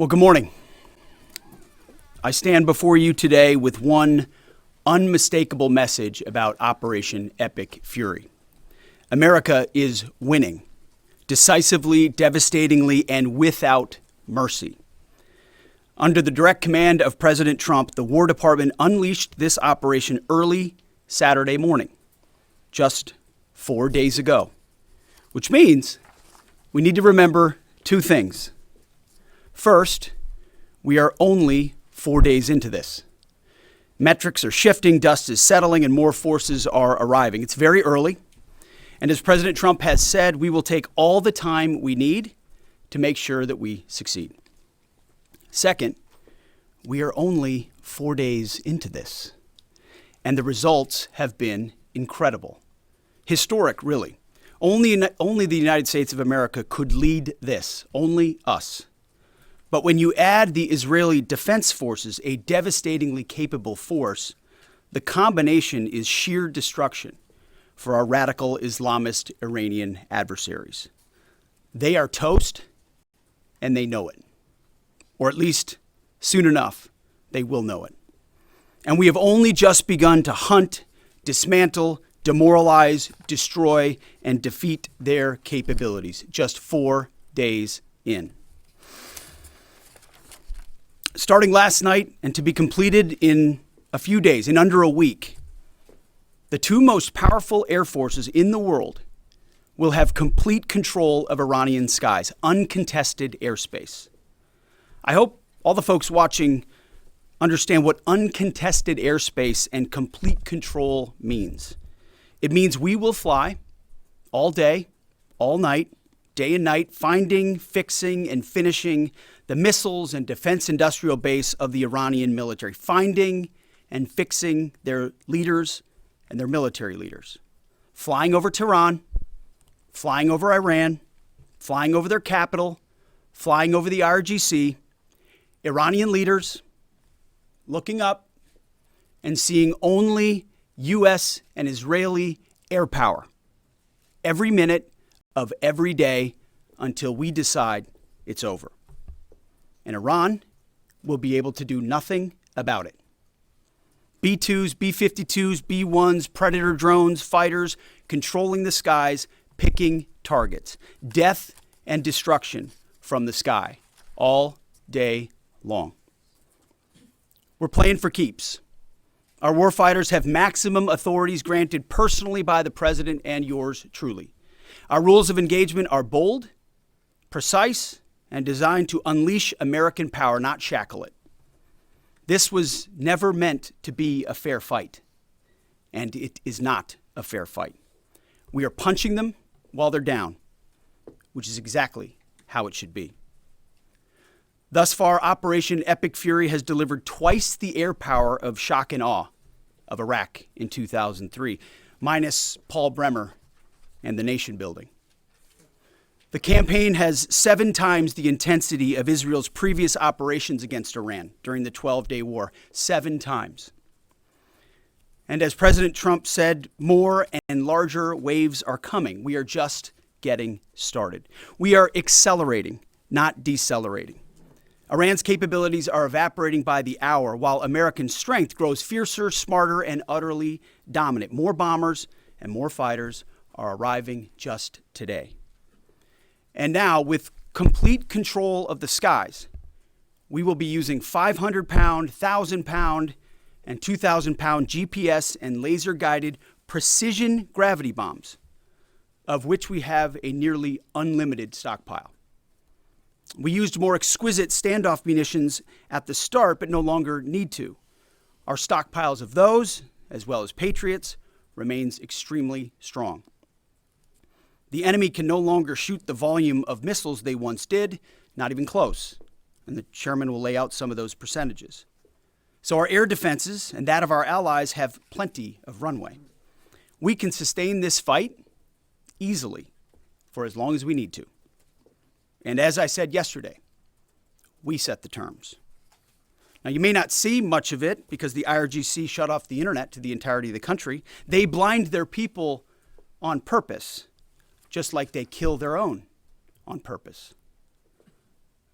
Well, good morning. I stand before you today with one unmistakable message about Operation Epic Fury. America is winning, decisively, devastatingly, and without mercy. Under the direct command of President Trump, the War Department unleashed this operation early Saturday morning, just 4 days ago, which means we need to remember two things. First, we are only 4 days into this. Metrics are shifting, dust is settling, and more forces are arriving. It's very early, and as President Trump has said, we will take all the time we need to make sure that we succeed. Second, we are only 4 days into this, and the results have been incredible. Historic, really. Only the United States of America could lead this, only us. But when you add the Israeli Defense Forces, a devastatingly capable force, the combination is sheer destruction for our radical Islamist Iranian adversaries. They are toast, and they know it. Or at least, soon enough, they will know it. And we have only just begun to hunt, dismantle, demoralize, destroy, and defeat their capabilities, just 4 days in. Starting last night and to be completed in a few days, in under a week, the two most powerful air forces in the world will have complete control of Iranian skies, uncontested airspace. I hope all the folks watching understand what uncontested airspace and complete control means. It means we will fly all day, all night, day and night, finding, fixing, and finishing the missiles and defense industrial base of the Iranian military, finding and fixing their leaders and their military leaders, flying over Tehran, flying over Iran, flying over their capital, flying over the IRGC, Iranian leaders looking up and seeing only U.S. and Israeli air power every minute of every day until we decide it's over. And Iran will be able to do nothing about it. B-2s, B-52s, B-1s, Predator drones, fighters, controlling the skies, picking targets. Death and destruction from the sky all day long. We're playing for keeps. Our warfighters have maximum authorities granted personally by the president and yours truly. Our rules of engagement are bold, precise, and designed to unleash American power, not shackle it. This was never meant to be a fair fight, and it is not a fair fight. We are punching them while they're down, which is exactly how it should be. Thus far, Operation Epic Fury has delivered twice the air power of shock and awe of Iraq in 2003, minus Paul Bremer and the nation building. The campaign has 7 times the intensity of Israel's previous operations against Iran during the 12-day war, 7 times. And as President Trump said, more and larger waves are coming. We are just getting started. We are accelerating, not decelerating. Iran's capabilities are evaporating by the hour, while American strength grows fiercer, smarter, and utterly dominant. More bombers and more fighters are arriving just today. And now, with complete control of the skies, we will be using 500-pound, 1,000-pound, and 2,000-pound GPS and laser-guided precision gravity bombs, of which we have a nearly unlimited stockpile. We used more exquisite standoff munitions at the start, but no longer need to. Our stockpiles of those, as well as Patriots, remains extremely strong. The enemy can no longer shoot the volume of missiles they once did, not even close. And the chairman will lay out some of those percentages. So our air defenses and that of our allies have plenty of runway. We can sustain this fight easily for as long as we need to. And as I said yesterday, we set the terms. Now, you may not see much of it because the IRGC shut off the internet to the entirety of the country. They blind their people on purpose, just like they kill their own on purpose.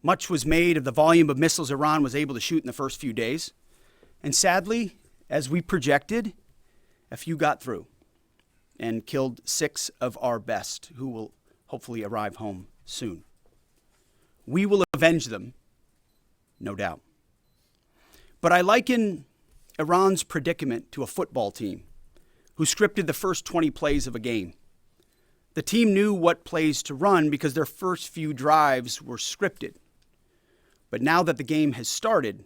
Much was made of the volume of missiles Iran was able to shoot in the first few days. And sadly, as we projected, a few got through and killed 6 of our best, who will hopefully arrive home soon. We will avenge them, no doubt. But I liken Iran's predicament to a football team who scripted the first 20 plays of a game. The team knew what plays to run because their first few drives were scripted. But now that the game has started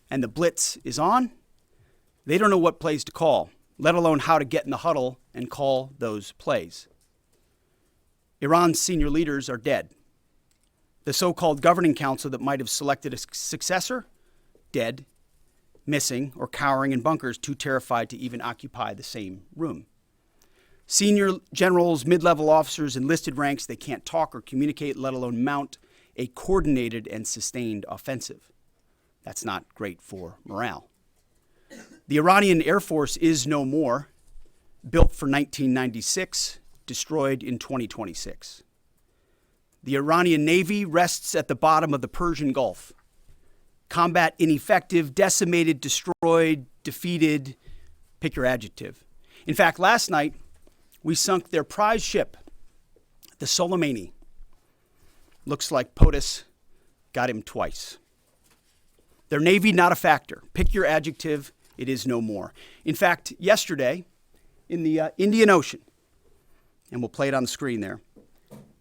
and the blitz is on, they don't know what plays to call, let alone how to get in the huddle and call those plays. Iran's senior leaders are dead. The so-called governing council that might have selected a successor, dead, missing, or cowering in bunkers, too terrified to even occupy the same room. Senior generals, mid-level officers, enlisted ranks, they can't talk or communicate, let alone mount a coordinated and sustained offensive. That's not great for morale. The Iranian Air Force is no more, built for 1996, destroyed in 2026. The Iranian Navy rests at the bottom of the Persian Gulf. Combat ineffective, decimated, destroyed, defeated, pick your adjective. In fact, last night, we sunk their prize ship, the Soleimani. Looks like POTUS got him twice. Their Navy, not a factor. Pick your adjective, it is no more. In fact, yesterday, in the Indian Ocean, and we'll play it on the screen there,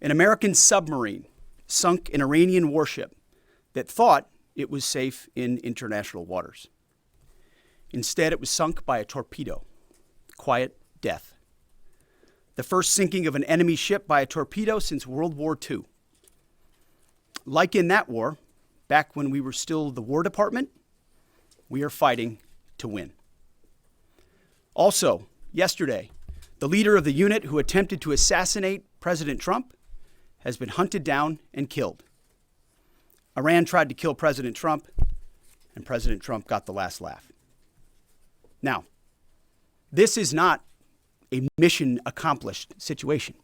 an American submarine sunk an Iranian warship that thought it was safe in international waters. Instead, it was sunk by a torpedo. Quiet death. The first sinking of an enemy ship by a torpedo since World War II. Like in that war, back when we were still the War Department, we are fighting to win. Also, yesterday, the leader of the unit who attempted to assassinate President Trump has been hunted down and killed. Iran tried to kill President Trump, and President Trump got the last laugh. Now, this is not a mission accomplished situation.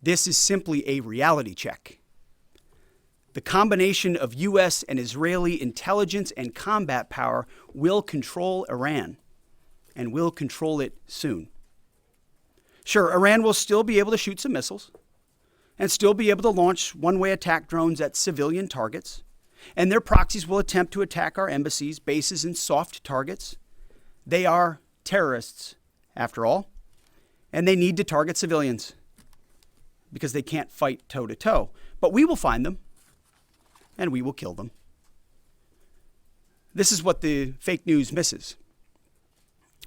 This is simply a reality check. The combination of U.S. and Israeli intelligence and combat power will control Iran, and will control it soon. Sure, Iran will still be able to shoot some missiles and still be able to launch one-way attack drones at civilian targets, and their proxies will attempt to attack our embassies, bases, and soft targets. They are terrorists, after all, and they need to target civilians because they can't fight toe-to-toe. But we will find them, and we will kill them. This is what the fake news misses.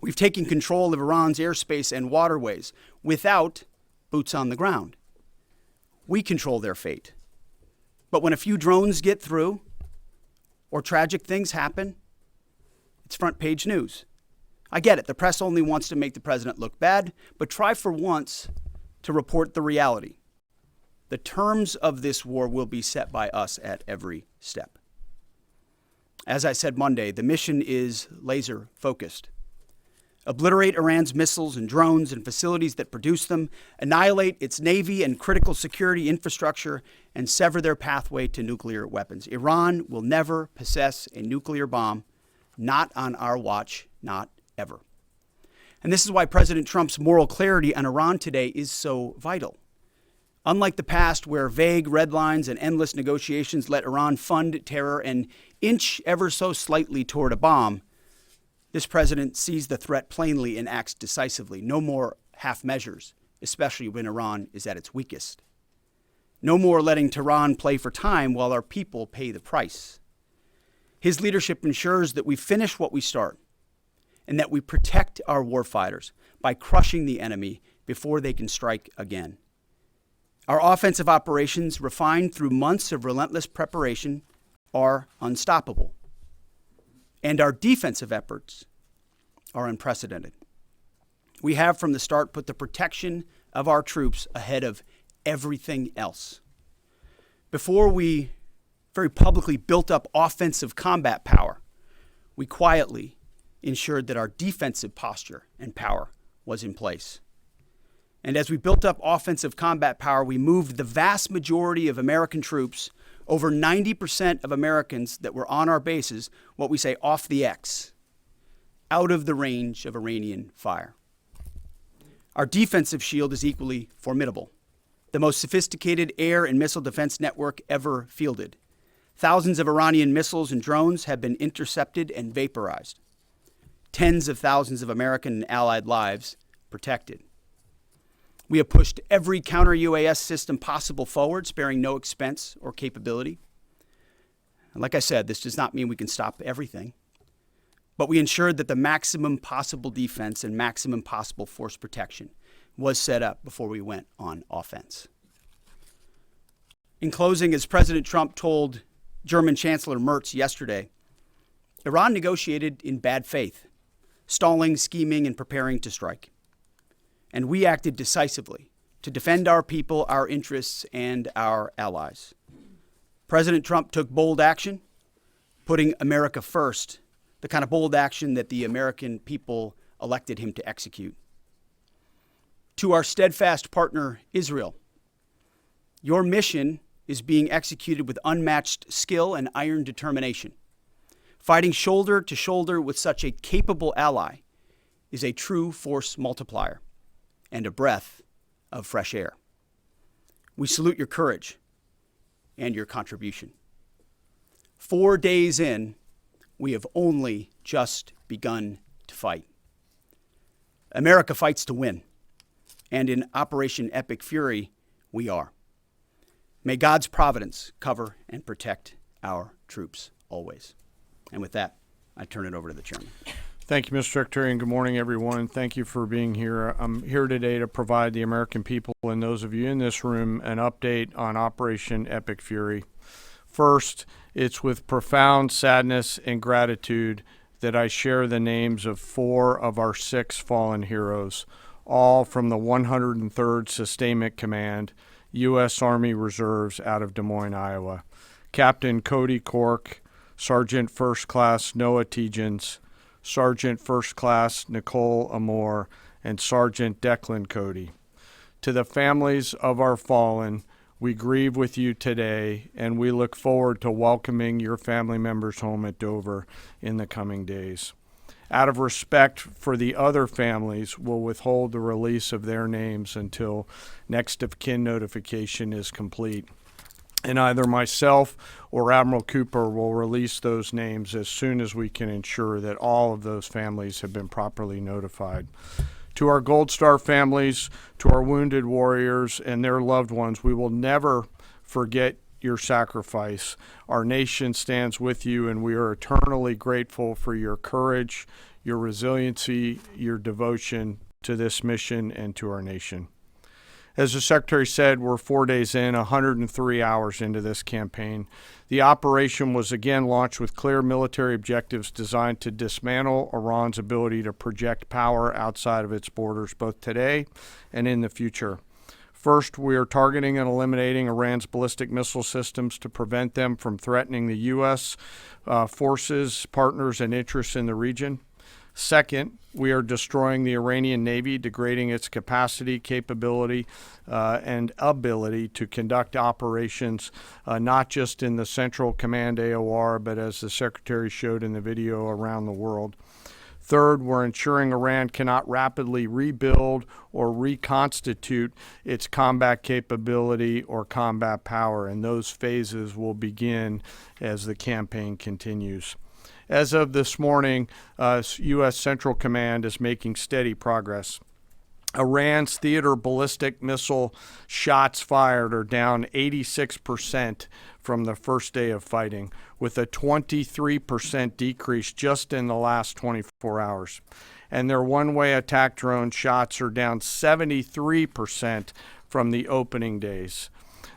We've taken control of Iran's airspace and waterways without boots on the ground. We control their fate. But when a few drones get through or tragic things happen, it's front page news. I get it. The press only wants to make the president look bad, but try for once to report the reality. The terms of this war will be set by us at every step. As I said Monday, the mission is laser focused. Obliterate Iran's missiles and drones and facilities that produce them, annihilate its navy and critical security infrastructure, and sever their pathway to nuclear weapons. Iran will never possess a nuclear bomb, not on our watch, not ever. And this is why President Trump's moral clarity on Iran today is so vital. Unlike the past, where vague red lines and endless negotiations let Iran fund terror and inch ever so slightly toward a bomb, this president sees the threat plainly and acts decisively. No more half measures, especially when Iran is at its weakest. No more letting Tehran play for time while our people pay the price. His leadership ensures that we finish what we start and that we protect our warfighters by crushing the enemy before they can strike again. Our offensive operations, refined through months of relentless preparation, are unstoppable. And our defensive efforts are unprecedented. We have from the start put the protection of our troops ahead of everything else. Before we very publicly built up offensive combat power, we quietly ensured that our defensive posture and power was in place. And as we built up offensive combat power, we moved the vast majority of American troops Over 90% of Americans that were on our bases, what we say off the X, out of the range of Iranian fire. Our defensive shield is equally formidable, the most sophisticated air and missile defense network ever fielded. Thousands of Iranian missiles and drones have been intercepted and vaporized. Tens of thousands of American and allied lives protected. We have pushed every counter-UAS system possible forward, sparing no expense or capability. And like I said, this does not mean we can stop everything, but we ensured that the maximum possible defense and maximum possible force protection was set up before we went on offense. In closing, as President Trump told German Chancellor Merz yesterday, Iran negotiated in bad faith, stalling, scheming, and preparing to strike. And we acted decisively to defend our people, our interests, and our allies. President Trump took bold action, putting America first, the kind of bold action that the American people elected him to execute. To our steadfast partner, Israel, your mission is being executed with unmatched skill and iron determination. Fighting shoulder to shoulder with such a capable ally is a true force multiplier and a breath of fresh air. We salute your courage and your contribution. 4 days in, we have only just begun to fight. America fights to win, and in Operation Epic Fury, we are. May God's providence cover and protect our troops always. And with that, I turn it over to the chairman. Thank you, Mr. Secretary, and good morning, everyone. Thank you for being here. I'm here today to provide the American people and those of you in this room an update on Operation Epic Fury. First, it's with profound sadness and gratitude that I share the names of 4 of our 6 fallen heroes, all from the 103rd Sustainment Command, U.S. Army Reserves out of Des Moines, Iowa. Captain Cody Cork, Sergeant First Class Noah Tegens, Sergeant First Class Nicole Amore, and Sergeant Declan Cody. To the families of our fallen, we grieve with you today, and we look forward to welcoming your family members home at Dover in the coming days. Out of respect for the other families, we'll withhold the release of their names until next of kin notification is complete. And either myself or Admiral Cooper will release those names as soon as we can ensure that all of those families have been properly notified. To our Gold Star families, to our wounded warriors and their loved ones, we will never forget your sacrifice. Our nation stands with you, and we are eternally grateful for your courage, your resiliency, your devotion to this mission and to our nation. As the Secretary said, we're 4 days in, 103 hours into this campaign. The operation was again launched with clear military objectives designed to dismantle Iran's ability to project power outside of its borders, both today and in the future. First, we are targeting and eliminating Iran's ballistic missile systems to prevent them from threatening the U.S. Forces, partners, and interests in the region. Second, we are destroying the Iranian Navy, degrading its capacity, capability, and ability to conduct operations, not just in the Central Command AOR, but as the Secretary showed in the video, around the world. Third, we're ensuring Iran cannot rapidly rebuild or reconstitute its combat capability or combat power, and those phases will begin as the campaign continues. As of this morning, U.S. Central Command is making steady progress. Iran's theater ballistic missile shots fired are down 86% from the first day of fighting, with a 23% decrease just in the last 24 hours. And their one-way attack drone shots are down 73% from the opening days.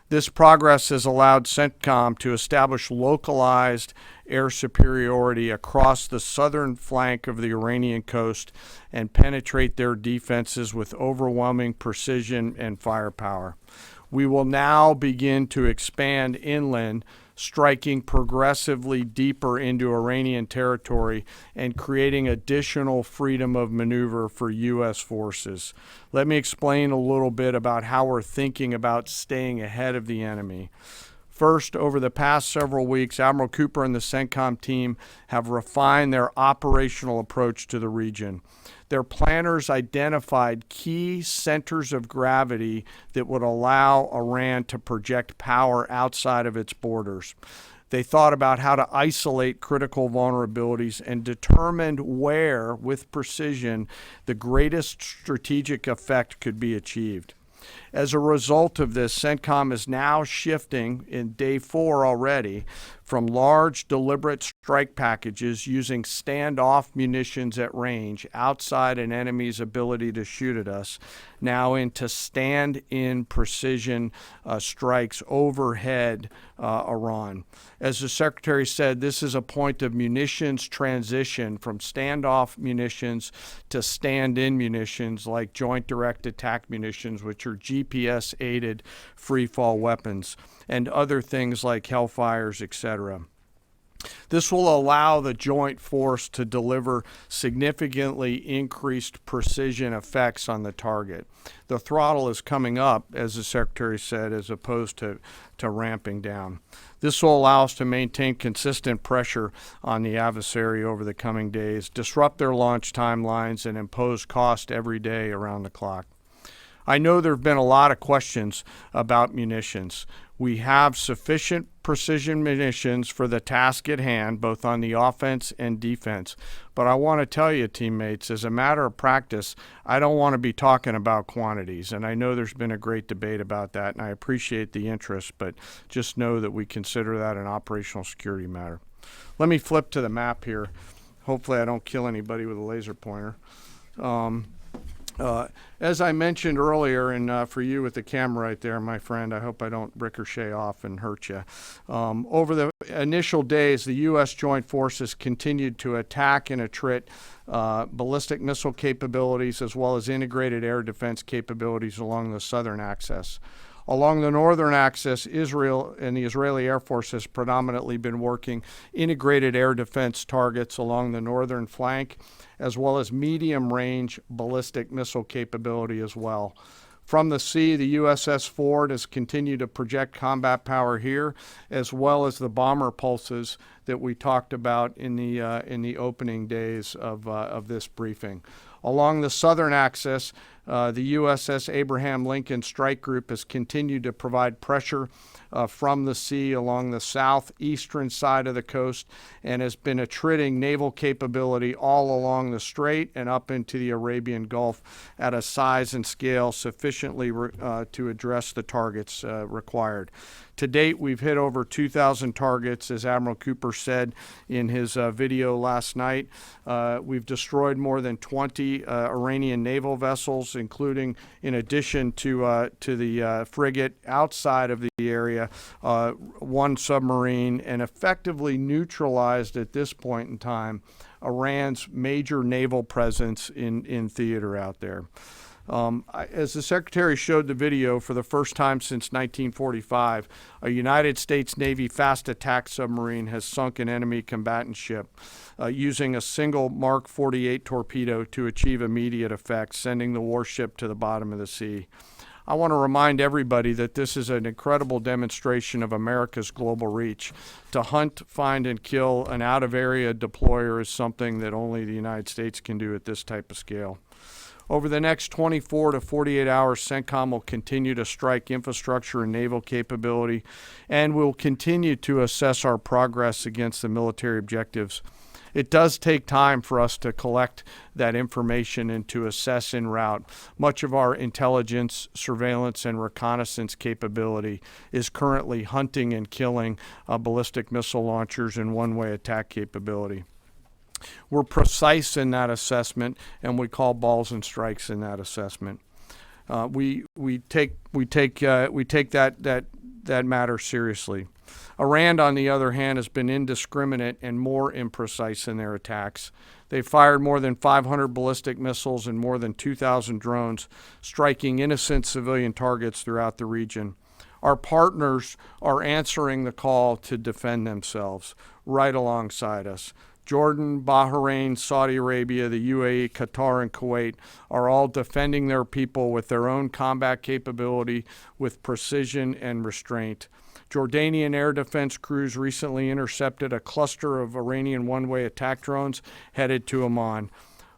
This progress has allowed CENTCOM to establish localized air superiority across the southern flank of the Iranian coast and penetrate their defenses with overwhelming precision and firepower. We will now begin to expand inland, striking progressively deeper into Iranian territory and creating additional freedom of maneuver for U.S. forces. Let me explain a little bit about how we're thinking about staying ahead of the enemy. First, over the past several weeks, Admiral Cooper and the CENTCOM team have refined their operational approach to the region. Their planners identified key centers of gravity that would allow Iran to project power outside of its borders. They thought about how to isolate critical vulnerabilities and determined where, with precision, the greatest strategic effect could be achieved. As a result of this, CENTCOM is now shifting in day 4 already from large deliberate strike packages using standoff munitions at range outside an enemy's ability to shoot at us, now into stand-in precision strikes overhead Iran. As the Secretary said, this is a point of munitions transition from standoff munitions to stand-in munitions like joint direct attack munitions, which are GPS-aided free-fall weapons, and other things like Hellfires, etc. This will allow the joint force to deliver significantly increased precision effects on the target. The throttle is coming up, as the Secretary said, as opposed to ramping down. This will allow us to maintain consistent pressure on the adversary over the coming days, disrupt their launch timelines, and impose cost every day around the clock. I know there have been a lot of questions about munitions. We have sufficient precision munitions for the task at hand, both on the offense and defense. But I want to tell you, teammates, as a matter of practice, I don't want to be talking about quantities. And I know there's been a great debate about that, and I appreciate the interest, but just know that we consider that an operational security matter. Let me flip to the map here. Hopefully I don't kill anybody with a laser pointer. As I mentioned earlier, and for you with the camera right there, my friend, I hope I don't ricochet off and hurt you. Over the initial days, the U.S. Joint Forces continued to attack and attrit ballistic missile capabilities as well as integrated air defense capabilities along the southern axis. Along the northern axis, Israel and the Israeli Air Force has predominantly been working integrated air defense targets along the northern flank, as well as medium-range ballistic missile capability as well. From the sea, the USS Ford has continued to project combat power here, as well as the bomber pulses that we talked about in the opening days of this briefing. Along the southern axis, the USS Abraham Lincoln Strike Group has continued to provide pressure from the sea along the southeastern side of the coast and has been attriting naval capability all along the strait and up into the Arabian Gulf at a size and scale sufficiently to address the targets required. To date, we've hit over 2,000 targets, as Admiral Cooper said in his video last night. We've destroyed more than 20 Iranian naval vessels, including, in addition to the frigate outside of the area, one submarine, and effectively neutralized at this point in time Iran's major naval presence in theater out there. As the Secretary showed the video, for the first time since 1945, a United States Navy fast attack submarine has sunk an enemy combatant ship using a single Mark 48 torpedo to achieve immediate effect, sending the warship to the bottom of the sea. I want to remind everybody that this is an incredible demonstration of America's global reach. To hunt, find, and kill an out-of-area deployer is something that only the United States can do at this type of scale. Over the next 24 to 48 hours, CENTCOM will continue to strike infrastructure and naval capability, and will continue to assess our progress against the military objectives. It does take time for us to collect that information and to assess en route. Much of our intelligence, surveillance, and reconnaissance capability is currently hunting and killing ballistic missile launchers and one-way attack capability. We're precise in that assessment, and we call balls and strikes in that assessment. We take that matter seriously. Iran, on the other hand, has been indiscriminate and more imprecise in their attacks. They fired more than 500 ballistic missiles and more than 2,000 drones, striking innocent civilian targets throughout the region. Our partners are answering the call to defend themselves right alongside us. Jordan, Bahrain, Saudi Arabia, the UAE, Qatar, and Kuwait are all defending their people with their own combat capability, with precision and restraint. Jordanian air defense crews recently intercepted a cluster of Iranian one-way attack drones headed to Oman.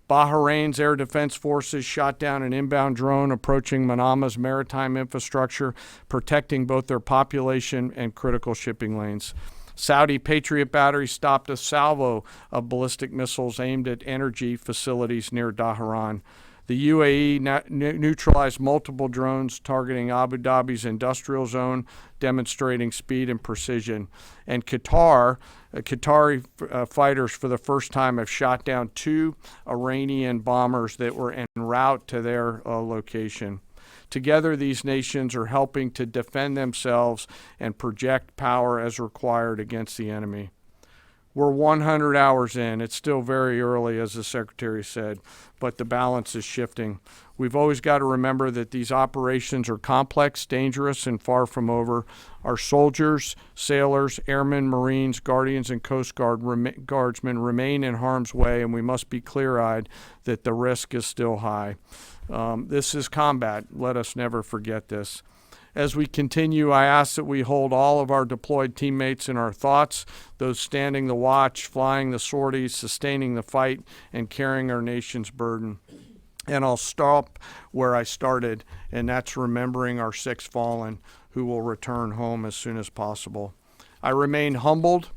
Bahrain's air defense forces shot down an inbound drone approaching Manama's maritime infrastructure, protecting both their population and critical shipping lanes. Saudi Patriot batteries stopped a salvo of ballistic missiles aimed at energy facilities near Dhahran. The UAE neutralized multiple drones targeting Abu Dhabi's industrial zone, demonstrating speed and precision. And Qatari fighters for the first time have shot down 2 Iranian bombers that were en route to their location. Together, these nations are helping to defend themselves and project power as required against the enemy. We're 100 hours in. It's still very early, as the Secretary said, but the balance is shifting. We've always got to remember that these operations are complex, dangerous, and far from over. Our soldiers, sailors, airmen, Marines, Guardians, and Coast Guardsmen remain in harm's way, and we must be clear-eyed that the risk is still high. This is combat. Let us never forget this. As we continue, I ask that we hold all of our deployed teammates in our thoughts, those standing the watch, flying the sorties, sustaining the fight, and carrying our nation's burden. And I'll stop where I started, and that's remembering our 6 fallen who will return home as soon as possible. I remain humbled,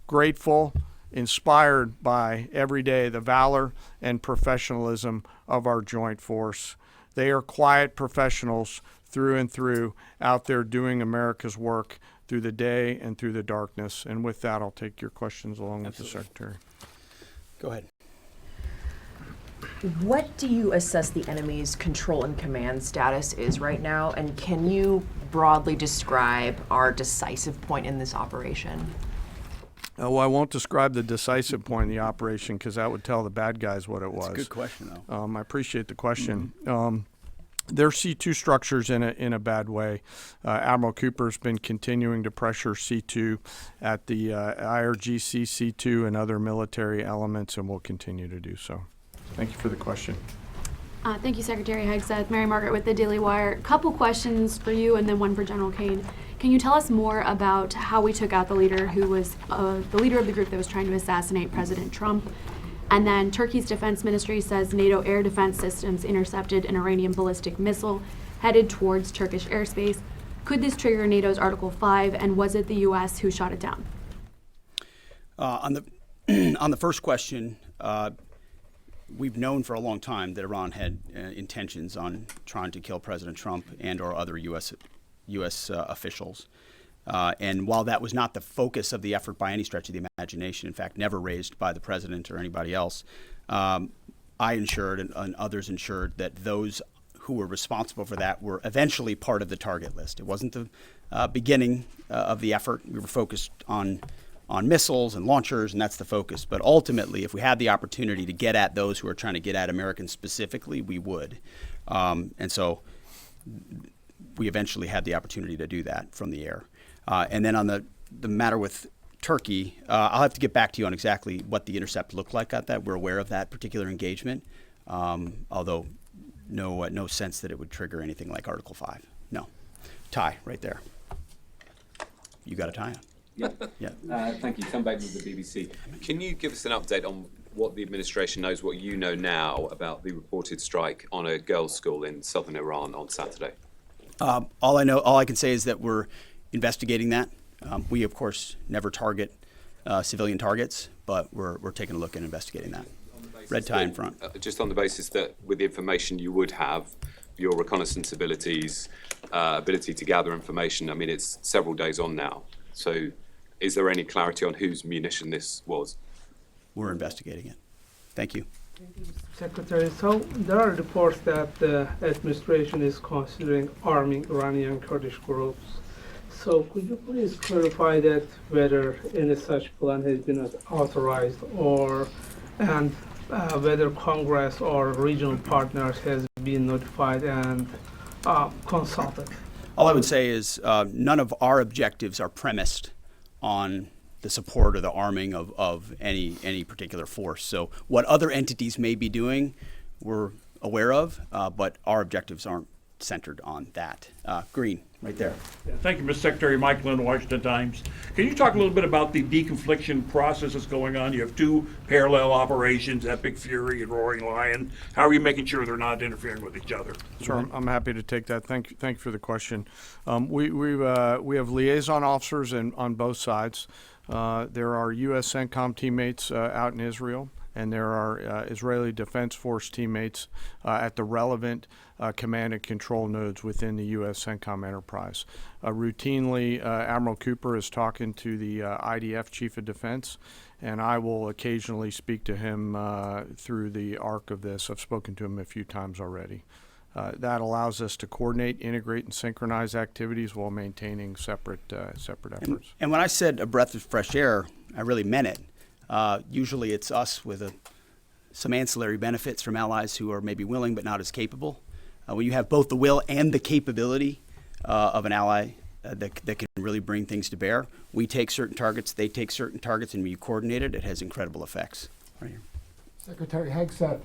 grateful, inspired by every day the valor and professionalism of our joint force. They are quiet professionals through and through, out there doing America's work through the day and through the darkness. And with that, I'll take your questions along with the Secretary. Go ahead. What do you assess the enemy's control and command status is right now? And can you broadly describe our decisive point in this operation? Well, I won't describe the decisive point in the operation because that would tell the bad guys what it was. That's a good question, though. I appreciate the question. Their C2 structures in a bad way. Admiral Cooper's been continuing to pressure C2 at the IRGC C2 and other military elements, and will continue to do so. Thank you for the question. Thank you, Secretary Hegseth. Mary Margaret with the Daily Wire. Couple questions for you and then one for General Kane. Can you tell us more about how we took out the leader who was the leader of the group that was trying to assassinate President Trump? And then Turkey's defense ministry says NATO air defense systems intercepted an Iranian ballistic missile headed towards Turkish airspace. Could this trigger NATO's Article 5, and was it the U.S. who shot it down? On the first question, we've known for a long time that Iran had intentions on trying to kill President Trump and or other U.S. Officials. And while that was not the focus of the effort by any stretch of the imagination, in fact, never raised by the president or anybody else, I ensured and others ensured that those who were responsible for that were eventually part of the target list. It wasn't the beginning of the effort. We were focused on missiles and launchers, and that's the focus. But ultimately, if we had the opportunity to get at those who are trying to get at Americans specifically, we would. And so we eventually had the opportunity to do that from the air. And then on the matter with Turkey, I'll have to get back to you on exactly what the intercept looked like at that. We're aware of that particular engagement, although no sense that it would trigger anything like Article 5. No. Tie right there. You got a tie on. Yeah. Thank you. Tom Bateman with the BBC. Can you give us an update on what the administration knows, what you know now about the reported strike on a girls' school in southern Iran on Saturday? All I can say is that we're investigating that. We, of course, never target civilian targets, but we're taking a look and investigating that. Red tie in front. Just on the basis that with the information you would have, your reconnaissance abilities, ability to gather information, I mean, it's several days on now. So is there any clarity on whose munition this was? We're investigating it. Thank you. Secretary, so there are reports that the administration is considering arming Iranian Kurdish groups. So could you please clarify that whether any such plan has been authorized and whether Congress or regional partners has been notified and consulted? All I would say is none of our objectives are premised on the support or the arming of any particular force. So what other entities may be doing, we're aware of, but our objectives aren't centered on that. Green, right there. Yeah, thank you, Mr. Secretary. Mike Lynn, Washington Times. Can you talk a little bit about the deconfliction process that's going on? You have two parallel operations, Epic Fury and Roaring Lion. How are you making sure they're not interfering with each other? Sure, I'm happy to take that. Thank you for the question. We have liaison officers on both sides. There are U.S. CENTCOM teammates out in Israel, and there are Israeli Defense Force teammates at the relevant command and control nodes within the U.S. CENTCOM enterprise. Routinely, Admiral Cooper is talking to the IDF Chief of Defense, and I will occasionally speak to him through the arc of this. I've spoken to him a few times already. That allows us to coordinate, integrate, and synchronize activities while maintaining separate efforts. And when I said a breath of fresh air, I really meant it. Usually it's us with some ancillary benefits from allies who are maybe willing but not as capable. When you have both the will and the capability of an ally that can really bring things to bear, we take certain targets, they take certain targets, and when you coordinate it, it has incredible effects. Right here. Secretary Hegseth,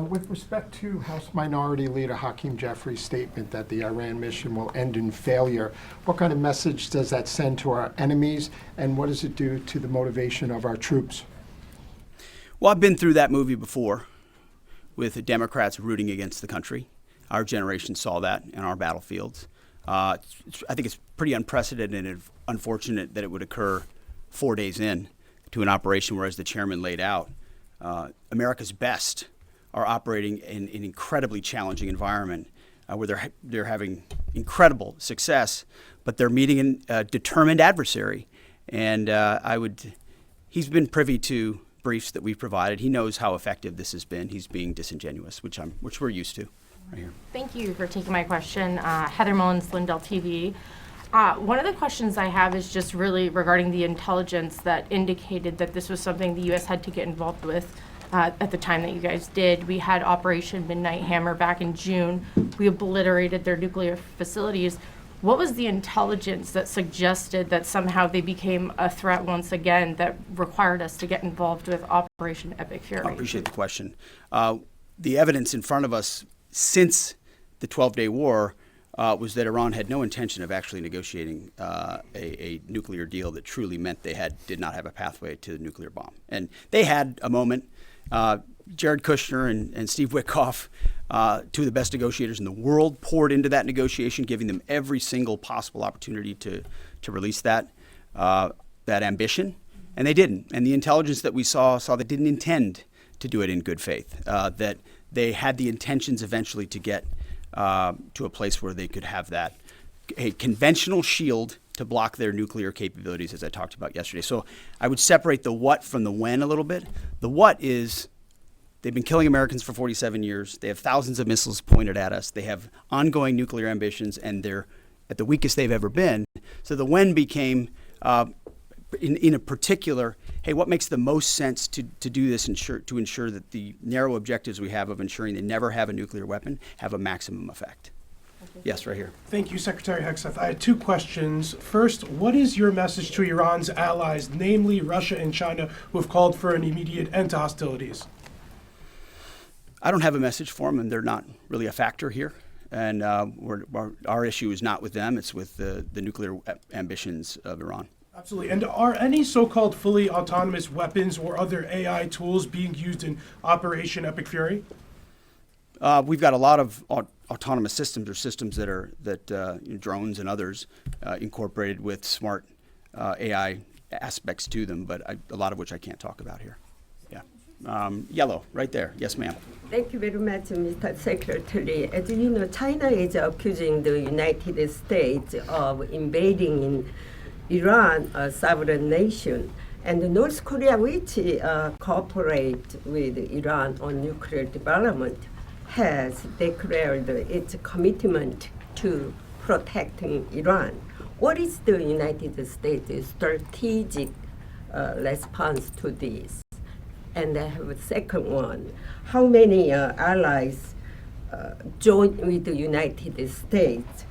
with respect to House Minority Leader Hakeem Jeffrey's statement that the Iran mission will end in failure, what kind of message does that send to our enemies, and what does it do to the motivation of our troops? Well, I've been through that movie before with the Democrats rooting against the country. Our generation saw that in our battlefields. I think it's pretty unprecedented and unfortunate that it would occur 4 days in to an operation where, as the chairman laid out, America's best are operating in an incredibly challenging environment where they're having incredible success, but they're meeting a determined adversary. And he's been privy to briefs that we've provided. He knows how effective this has been. He's being disingenuous, which we're used to. Right here. Thank you for taking my question. Heather Mullins, WRAL-TV. One of the questions I have is just really regarding the intelligence that indicated that this was something the U.S. had to get involved with at the time that you guys did. We had Operation Midnight Hammer back in June. We obliterated their nuclear facilities. What was the intelligence that suggested that somehow they became a threat once again that required us to get involved with Operation Epic Fury? I appreciate the question. The evidence in front of us since the 12-day war was that Iran had no intention of actually negotiating a nuclear deal that truly meant they did not have a pathway to the nuclear bomb. And they had a moment. Jared Kushner and Steve Witkoff, two of the best negotiators in the world, poured into that negotiation, giving them every single possible opportunity to release that ambition, and they didn't. And the intelligence that we saw they didn't intend to do it in good faith, that they had the intentions eventually to get to a place where they could have a conventional shield to block their nuclear capabilities, as I talked about yesterday. So I would separate the what from the when a little bit. The what is they've been killing Americans for 47 years. They have thousands of missiles pointed at us. They have ongoing nuclear ambitions, and they're at the weakest they've ever been. So the when became, in a particular, hey, what makes the most sense to do this to ensure that the narrow objectives we have of ensuring they never have a nuclear weapon have a maximum effect? Yes, right here. Thank you, Secretary Hegseth. I had two questions. First, what is your message to Iran's allies, namely Russia and China, who have called for an immediate end to hostilities? I don't have a message for them, and they're not really a factor here. And our issue is not with them. It's with the nuclear ambitions of Iran. Absolutely. And are any so-called fully autonomous weapons or other AI tools being used in Operation Epic Fury? We've got a lot of autonomous systems, or systems that drones and others incorporated with smart AI aspects to them, but a lot of which I can't talk about here. Yeah. Yellow, right there. Yes, ma'am. Thank you very much, Mr. Secretary. As you know, China is accusing the United States of invading in Iran, a sovereign nation, and North Korea, which cooperate with Iran on nuclear development, has declared its commitment to protecting Iran. What is the United States' strategic response to this? And I have a second one. How many allies join with the United States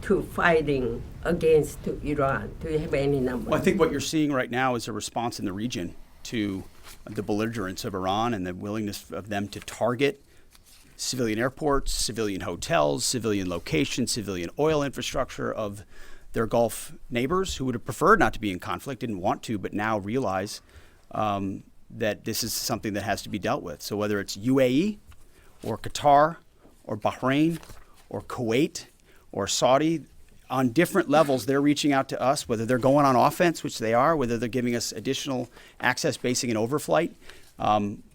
to fighting against Iran? Do you have any numbers? Well, I think what you're seeing right now is a response in the region to the belligerence of Iran and the willingness of them to target civilian airports, civilian hotels, civilian locations, civilian oil infrastructure of their Gulf neighbors who would have preferred not to be in conflict, didn't want to, but now realize that this is something that has to be dealt with. So whether it's UAE or Qatar or Bahrain or Kuwait or Saudi, on different levels, they're reaching out to us, whether they're going on offense, which they are, whether they're giving us additional access, basing, and overflight.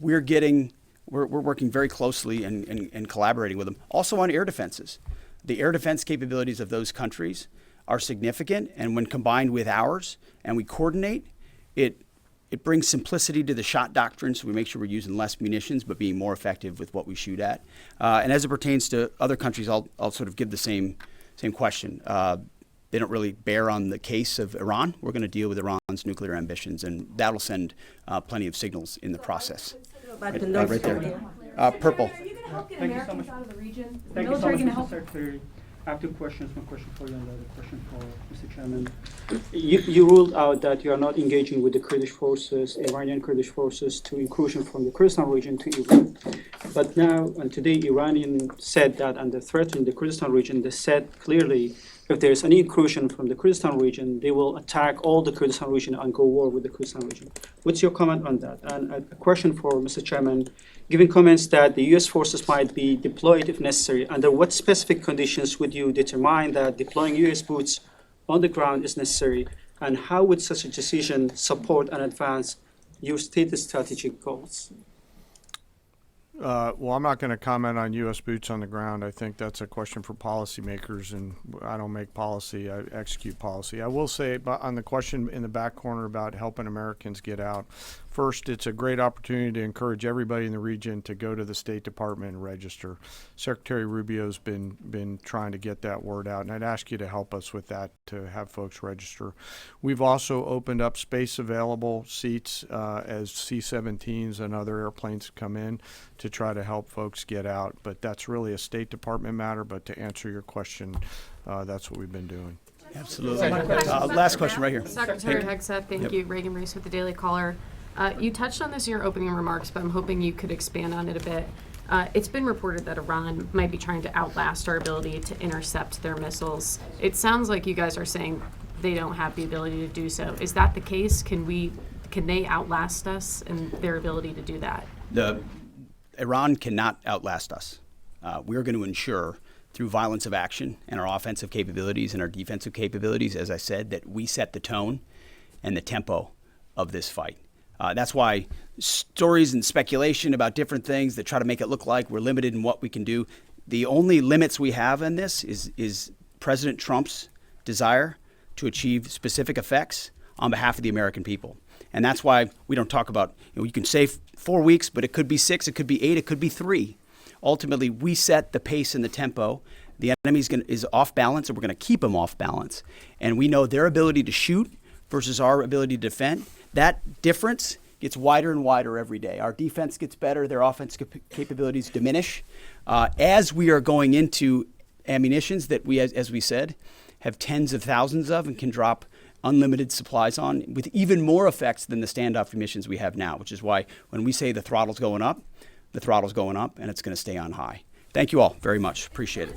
We're working very closely and collaborating with them. Also on air defenses. The air defense capabilities of those countries are significant, and when combined with ours and we coordinate, it brings simplicity to the shot doctrine, so we make sure we're using less munitions but being more effective with what we shoot at. And as it pertains to other countries, I'll sort of give the same question. They don't really bear on the case of Iran. We're going to deal with Iran's nuclear ambitions, and that'll send plenty of signals in the process. Right there. Purple. Are you going to help get Americans out of the region? The Thank you so military much, going to Mr. help? Secretary. I have two questions. One question for you and the other question for Mr. Chairman. You ruled out that you are not engaging with the Kurdish forces, Iranian Kurdish forces, to incursion from the Kurdistan region to Iran. But now, and today, Iranian said that under threatening the Kurdistan region, they said clearly if there is any incursion from the Kurdistan region, they will attack all the Kurdistan region and go war with the Kurdistan region. What's your comment on that? And a question for Mr. Chairman, given comments that the U.S. forces might be deployed if necessary, under what specific conditions would you determine that deploying U.S. boots on the ground is necessary, and how would such a decision support and advance your stated strategic goals? Well, I'm not going to comment on U.S. boots on the ground. I think that's a question for policymakers, and I don't make policy, I execute policy. I will say on the question in the back corner about helping Americans get out, first, it's a great opportunity to encourage everybody in the region to go to the State Department and register. Secretary Rubio's been trying to get that word out, and I'd ask you to help us with that, to have folks register. We've also opened up space available seats as C-17s and other airplanes come in to try to help folks get out. But that's really a State Department matter. But to answer your question, that's what we've been doing. Absolutely. Last question right here. Secretary Hegseth, thank you. Reagan Reese with the Daily Caller. You touched on this in your opening remarks, but I'm hoping you could expand on it a bit. It's been reported that Iran might be trying to outlast our ability to intercept their missiles. It sounds like you guys are saying they don't have the ability to do so. Is that the case? Can they outlast us in their ability to do that? Iran cannot outlast us. We're going to ensure through violence of action and our offensive capabilities and our defensive capabilities, as I said, that we set the tone and the tempo of this fight. That's why stories and speculation about different things that try to make it look like we're limited in what we can do. The only limits we have in this is President Trump's desire to achieve specific effects on behalf of the American people. And that's why we don't talk about, you can say 4 weeks, but it could be 6, it could be 8, it could be 3. Ultimately, we set the pace and the tempo. The enemy is off balance, and we're going to keep them off balance. And we know their ability to shoot versus our ability to defend. That difference gets wider and wider every day. Our defense gets better, their offense capabilities diminish. As we are going into ammunitions that we, as we said, have tens of thousands of and can drop unlimited supplies on with even more effects than the standoff munitions we have now, which is why when we say the throttle's going up, the throttle's going up, and it's going to stay on high. Thank you all very much. Appreciate it.